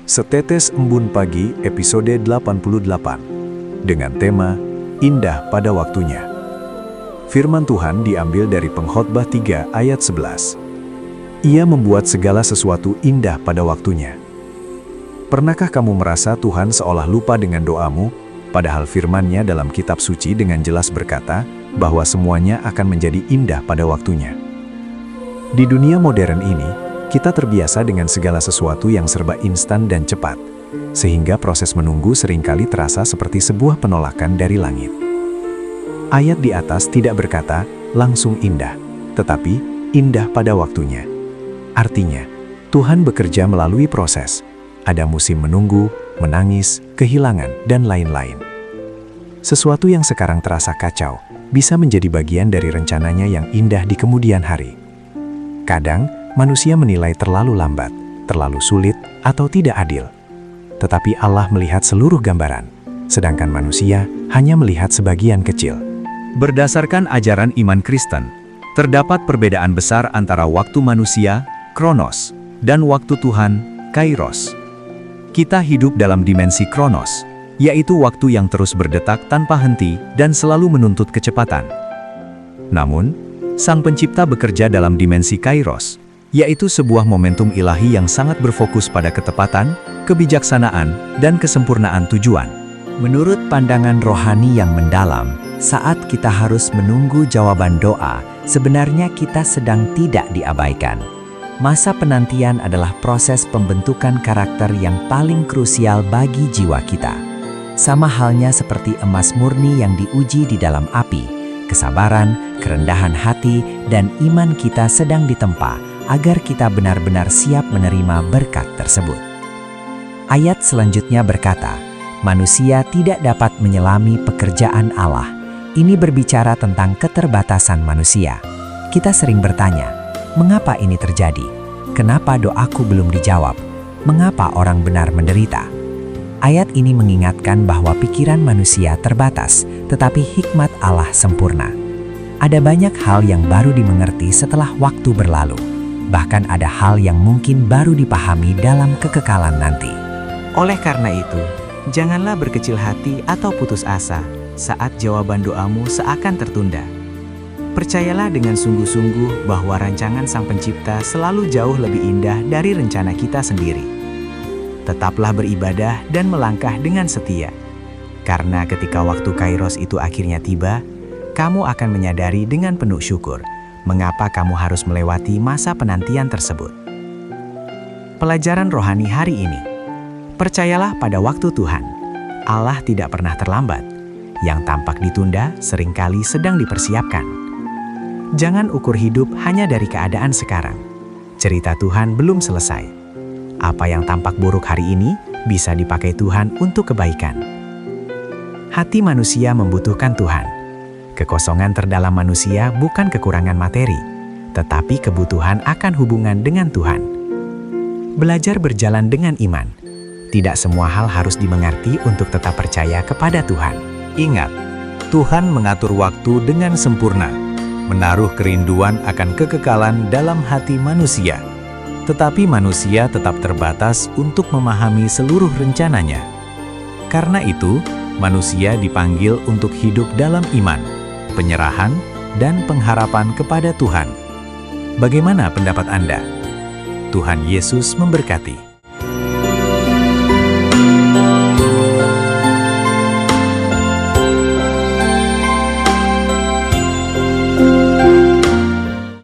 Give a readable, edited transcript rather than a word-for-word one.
Setetes Embun Pagi episode 88 dengan tema Indah pada Waktunya. Firman Tuhan diambil dari Pengkhotbah 3 ayat 11. Ia membuat segala sesuatu indah pada waktunya. Pernahkah kamu merasa Tuhan seolah lupa dengan doamu, padahal firman-Nya dalam kitab suci dengan jelas berkata bahwa semuanya akan menjadi indah pada waktunya. Di dunia modern ini, kita terbiasa dengan segala sesuatu yang serba instan dan cepat, sehingga proses menunggu seringkali terasa seperti sebuah penolakan dari langit. Ayat di atas tidak berkata, langsung indah, tetapi indah pada waktunya. Artinya, Tuhan bekerja melalui proses. Ada musim menunggu, menangis, kehilangan, dan lain-lain. Sesuatu yang sekarang terasa kacau, bisa menjadi bagian dari rencananya yang indah di kemudian hari. Kadang, manusia menilai terlalu lambat, terlalu sulit, atau tidak adil. Tetapi Allah melihat seluruh gambaran, sedangkan manusia hanya melihat sebagian kecil. Berdasarkan ajaran iman Kristen, terdapat perbedaan besar antara waktu manusia, Kronos, dan waktu Tuhan, Kairos. Kita hidup dalam dimensi Kronos, yaitu waktu yang terus berdetak tanpa henti dan selalu menuntut kecepatan. Namun, Sang Pencipta bekerja dalam dimensi Kairos, yaitu sebuah momentum ilahi yang sangat berfokus pada ketepatan, kebijaksanaan, dan kesempurnaan tujuan. Menurut pandangan rohani yang mendalam, saat kita harus menunggu jawaban doa, sebenarnya kita sedang tidak diabaikan. Masa penantian adalah proses pembentukan karakter yang paling krusial bagi jiwa kita. Sama halnya seperti emas murni yang diuji di dalam api, kesabaran, kerendahan hati, dan iman kita sedang ditempa agar kita benar-benar siap menerima berkat tersebut. Ayat selanjutnya berkata, manusia tidak dapat menyelami pekerjaan Allah. Ini berbicara tentang keterbatasan manusia. Kita sering bertanya, mengapa ini terjadi? Kenapa doaku belum dijawab? Mengapa orang benar menderita? Ayat ini mengingatkan bahwa pikiran manusia terbatas, tetapi hikmat Allah sempurna. Ada banyak hal yang baru dimengerti setelah waktu berlalu. Bahkan ada hal yang mungkin baru dipahami dalam kekekalan nanti. Oleh karena itu, janganlah berkecil hati atau putus asa saat jawaban doamu seakan tertunda. Percayalah dengan sungguh-sungguh bahwa rancangan Sang Pencipta selalu jauh lebih indah dari rencana kita sendiri. Tetaplah beribadah dan melangkah dengan setia. Karena ketika waktu Kairos itu akhirnya tiba, kamu akan menyadari dengan penuh syukur mengapa kamu harus melewati masa penantian tersebut. Pelajaran rohani hari ini. Percayalah pada waktu Tuhan. Allah tidak pernah terlambat. Yang tampak ditunda seringkali sedang dipersiapkan. Jangan ukur hidup hanya dari keadaan sekarang. Cerita Tuhan belum selesai. Apa yang tampak buruk hari ini bisa dipakai Tuhan untuk kebaikan. Hati manusia membutuhkan Tuhan. Kekosongan terdalam manusia bukan kekurangan materi, tetapi kebutuhan akan hubungan dengan Tuhan. Belajar berjalan dengan iman. Tidak semua hal harus dimengerti untuk tetap percaya kepada Tuhan. Ingat, Tuhan mengatur waktu dengan sempurna, menaruh kerinduan akan kekekalan dalam hati manusia. Tetapi manusia tetap terbatas untuk memahami seluruh rencananya. Karena itu, manusia dipanggil untuk hidup dalam iman, penyerahan, dan pengharapan kepada Tuhan. Bagaimana pendapat Anda? Tuhan Yesus memberkati.